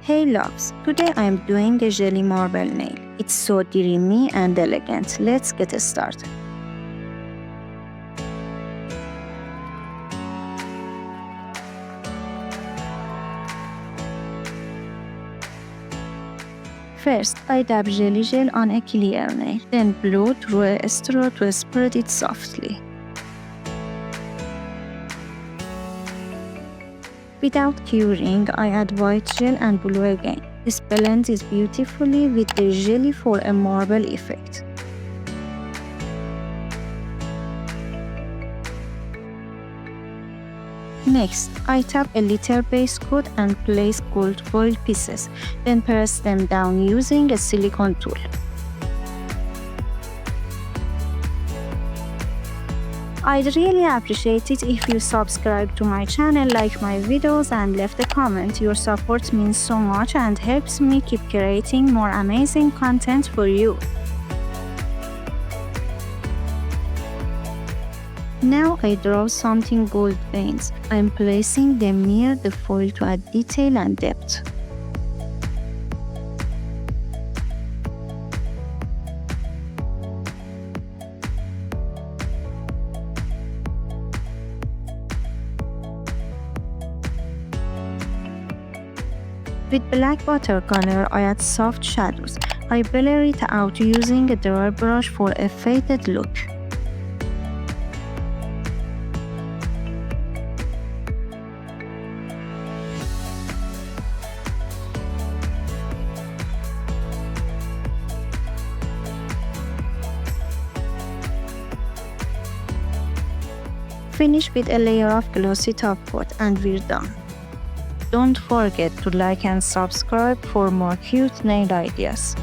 Hey loves, today I'm doing a jelly marble nail. It's so dreamy and elegant. Let's get started. First, I dab jelly gel on a clear nail, then blow through a straw to spread it softly. Without curing, I add white gel and blow again. This blends it beautifully with the jelly for a marble effect. Next, I tap a little base coat and place gold foil pieces, then press them down using a silicone tool. I'd really appreciate it if you subscribe to my channel, like my videos, and left a comment. Your support means so much and helps me keep creating more amazing content for you. Now I draw something gold veins. I'm placing them near the foil to add detail and depth. With black watercolor, I add soft shadows. I blur it out using a drawer brush for a faded look. Finish with a layer of glossy top coat and we're done. Don't forget to like and subscribe for more cute nail ideas.